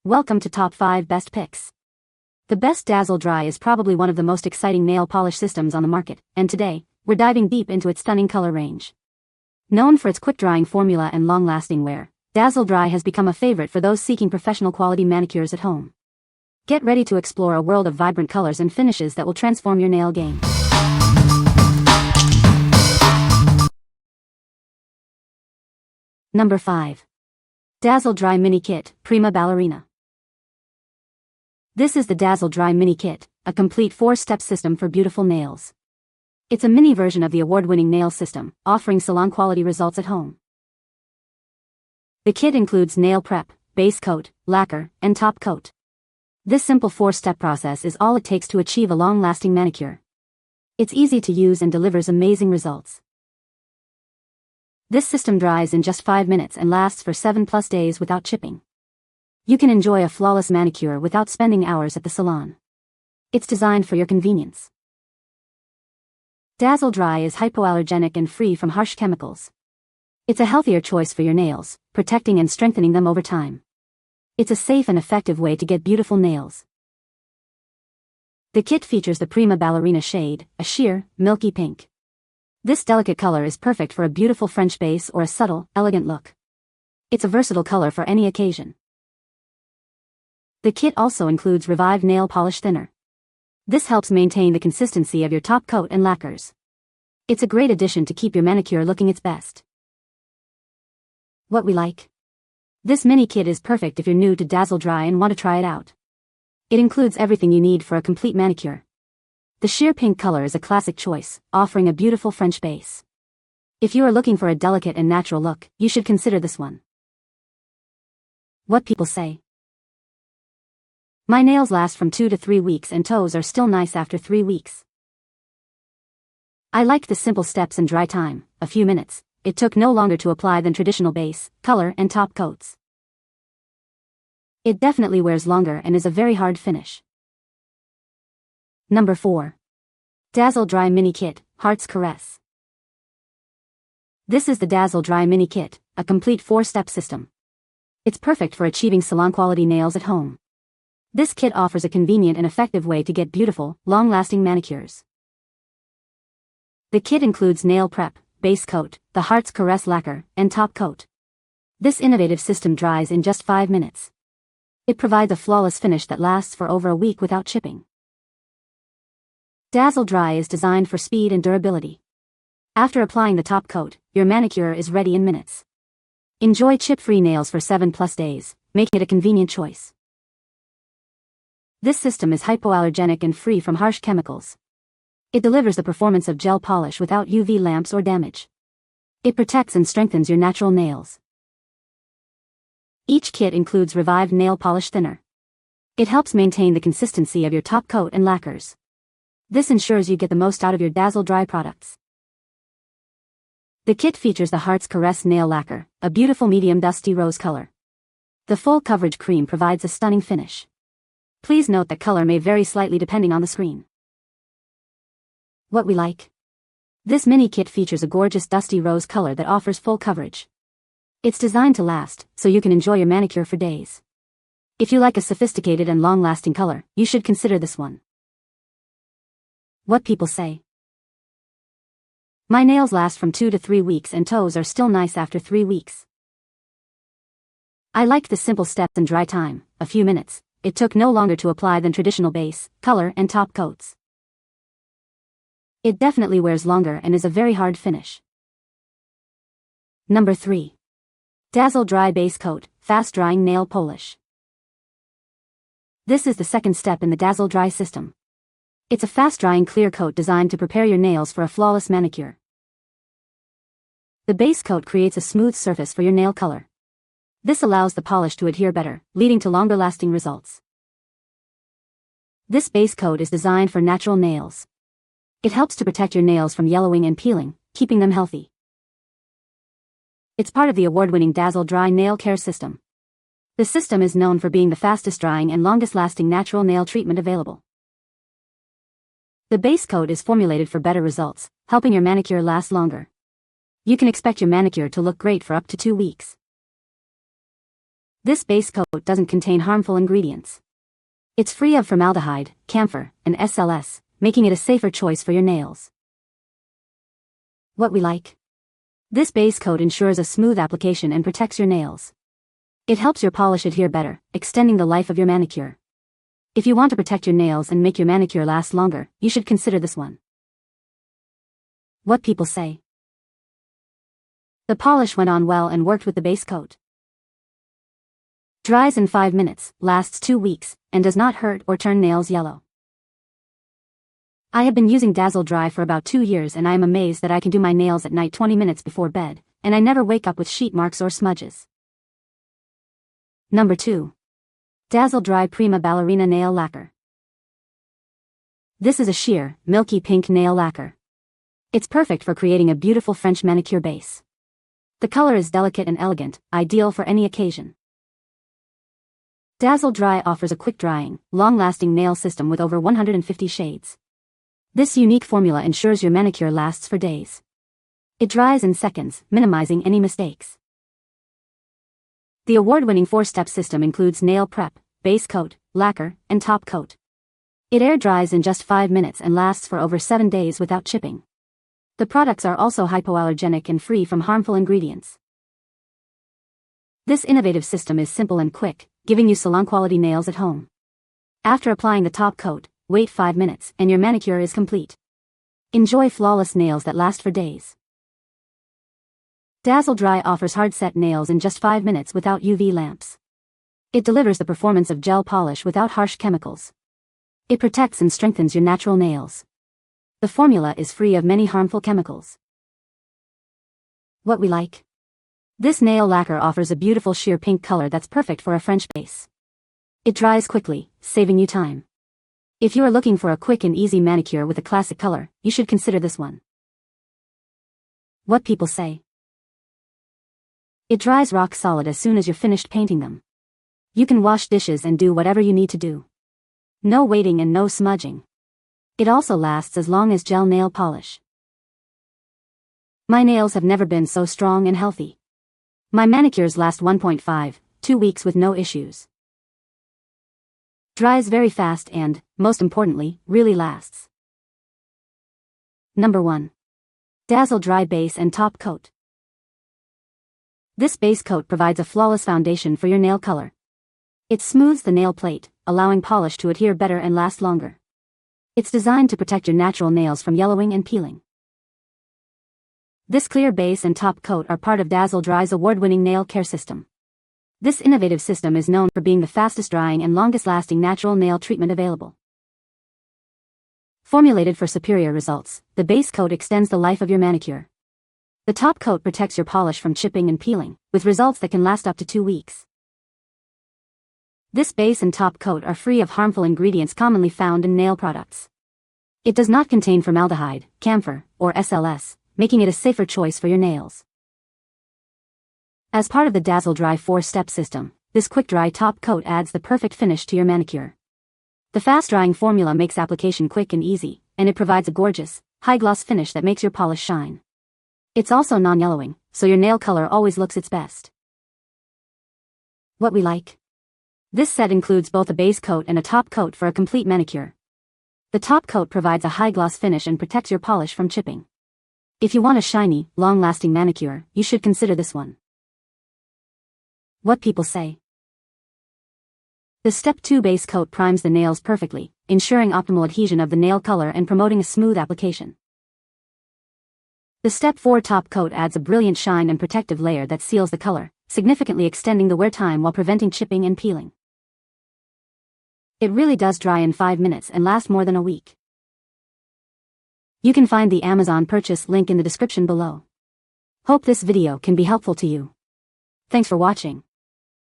Welcome to Top 5 Best Picks. The best Dazzle Dry is probably one of the most exciting nail polish systems on the market, and today, we're diving deep into its stunning color range. Known for its quick-drying formula and long-lasting wear, Dazzle Dry has become a favorite for those seeking professional quality manicures at home. Get ready to explore a world of vibrant colors and finishes that will transform your nail game. Number 5. Dazzle Dry Mini Kit, Prima Ballerina. This is the Dazzle Dry Mini Kit, a complete 4-step system for beautiful nails. It's a mini version of the award-winning nail system, offering salon-quality results at home. The kit includes nail prep, base coat, lacquer, and top coat. This simple 4-step process is all it takes to achieve a long-lasting manicure. It's easy to use and delivers amazing results. This system dries in just 5 minutes and lasts for 7+ days without chipping. You can enjoy a flawless manicure without spending hours at the salon. It's designed for your convenience. Dazzle Dry is hypoallergenic and free from harsh chemicals. It's a healthier choice for your nails, protecting and strengthening them over time. It's a safe and effective way to get beautiful nails. The kit features the Prima Ballerina shade, a sheer, milky pink. This delicate color is perfect for a beautiful French base or a subtle, elegant look. It's a versatile color for any occasion. The kit also includes Revived Nail Polish Thinner. This helps maintain the consistency of your top coat and lacquers. It's a great addition to keep your manicure looking its best. What we like? This mini kit is perfect if you're new to Dazzle Dry and want to try it out. It includes everything you need for a complete manicure. The sheer pink color is a classic choice, offering a beautiful French base. If you are looking for a delicate and natural look, you should consider this one. What people say. My nails last from 2 to 3 weeks and toes are still nice after 3 weeks. I liked the simple steps and dry time, a few minutes. It took no longer to apply than traditional base, color and top coats. It definitely wears longer and is a very hard finish. Number 4. Dazzle Dry Mini Kit, Heart's Caress. This is the Dazzle Dry Mini Kit, a complete 4-step system. It's perfect for achieving salon-quality nails at home. This kit offers a convenient and effective way to get beautiful, long-lasting manicures. The kit includes nail prep, base coat, the Heart's Caress lacquer, and top coat. This innovative system dries in just 5 minutes. It provides a flawless finish that lasts for over a week without chipping. Dazzle Dry is designed for speed and durability. After applying the top coat, your manicure is ready in minutes. Enjoy chip-free nails for 7+ days, making it a convenient choice. This system is hypoallergenic and free from harsh chemicals. It delivers the performance of gel polish without UV lamps or damage. It protects and strengthens your natural nails. Each kit includes Revived Nail Polish Thinner. It helps maintain the consistency of your top coat and lacquers. This ensures you get the most out of your Dazzle Dry products. The kit features the Heart's Caress Nail Lacquer, a beautiful medium dusty rose color. The full coverage cream provides a stunning finish. Please note that color may vary slightly depending on the screen. What we like? This mini kit features a gorgeous dusty rose color that offers full coverage. It's designed to last, so you can enjoy your manicure for days. If you like a sophisticated and long-lasting color, you should consider this one. What people say. My nails last from 2 to 3 weeks and toes are still nice after 3 weeks. I liked the simple steps and dry time, a few minutes. It took no longer to apply than traditional base, color and top coats. It definitely wears longer and is a very hard finish. Number 3. Dazzle Dry Base Coat, Fast Drying Nail Polish. This is the second step in the Dazzle Dry system. It's a fast-drying clear coat designed to prepare your nails for a flawless manicure. The base coat creates a smooth surface for your nail color. This allows the polish to adhere better, leading to longer-lasting results. This base coat is designed for natural nails. It helps to protect your nails from yellowing and peeling, keeping them healthy. It's part of the award-winning Dazzle Dry Nail Care System. The system is known for being the fastest-drying and longest-lasting natural nail treatment available. The base coat is formulated for better results, helping your manicure last longer. You can expect your manicure to look great for up to 2 weeks. This base coat doesn't contain harmful ingredients. It's free of formaldehyde, camphor, and SLS, making it a safer choice for your nails. What we like. This base coat ensures a smooth application and protects your nails. It helps your polish adhere better, extending the life of your manicure. If you want to protect your nails and make your manicure last longer, you should consider this one. What people say. The polish went on well and worked with the base coat. Dries in 5 minutes, lasts 2 weeks, and does not hurt or turn nails yellow. I have been using Dazzle Dry for about 2 years and I am amazed that I can do my nails at night 20 minutes before bed, and I never wake up with sheet marks or smudges. Number 2. Dazzle Dry Prima Ballerina Nail Lacquer. This is a sheer, milky pink nail lacquer. It's perfect for creating a beautiful French manicure base. The color is delicate and elegant, ideal for any occasion. Dazzle Dry offers a quick-drying, long-lasting nail system with over 150 shades. This unique formula ensures your manicure lasts for days. It dries in seconds, minimizing any mistakes. The award-winning 4-step system includes nail prep, base coat, lacquer, and top coat. It air dries in just 5 minutes and lasts for over 7 days without chipping. The products are also hypoallergenic and free from harmful ingredients. This innovative system is simple and quick, giving you salon-quality nails at home. After applying the top coat, wait 5 minutes and your manicure is complete. Enjoy flawless nails that last for days. Dazzle Dry offers hard-set nails in just 5 minutes without UV lamps. It delivers the performance of gel polish without harsh chemicals. It protects and strengthens your natural nails. The formula is free of many harmful chemicals. What we like. This nail lacquer offers a beautiful sheer pink color that's perfect for a French base. It dries quickly, saving you time. If you are looking for a quick and easy manicure with a classic color, you should consider this one. What people say. It dries rock solid as soon as you're finished painting them. You can wash dishes and do whatever you need to do. No waiting and no smudging. It also lasts as long as gel nail polish. My nails have never been so strong and healthy. My manicures last 1.5–2 weeks with no issues. Dries very fast and, most importantly, really lasts. Number 1. Dazzle Dry Base and Top Coat. This base coat provides a flawless foundation for your nail color. It smooths the nail plate, allowing polish to adhere better and last longer. It's designed to protect your natural nails from yellowing and peeling. This clear base and top coat are part of Dazzle Dry's award-winning nail care system. This innovative system is known for being the fastest drying and longest-lasting natural nail treatment available. Formulated for superior results, the base coat extends the life of your manicure. The top coat protects your polish from chipping and peeling, with results that can last up to 2 weeks. This base and top coat are free of harmful ingredients commonly found in nail products. It does not contain formaldehyde, camphor, or SLS, making it a safer choice for your nails. As part of the Dazzle Dry 4-step system, this quick-dry top coat adds the perfect finish to your manicure. The fast-drying formula makes application quick and easy, and it provides a gorgeous, high-gloss finish that makes your polish shine. It's also non-yellowing, so your nail color always looks its best. What we like. This set includes both a base coat and a top coat for a complete manicure. The top coat provides a high-gloss finish and protects your polish from chipping. If you want a shiny, long-lasting manicure, you should consider this one. What people say. The Step 2 base coat primes the nails perfectly, ensuring optimal adhesion of the nail color and promoting a smooth application. The Step 4 top coat adds a brilliant shine and protective layer that seals the color, significantly extending the wear time while preventing chipping and peeling. It really does dry in 5 minutes and last more than a week. You can find the Amazon purchase link in the description below. Hope this video can be helpful to you. Thanks for watching.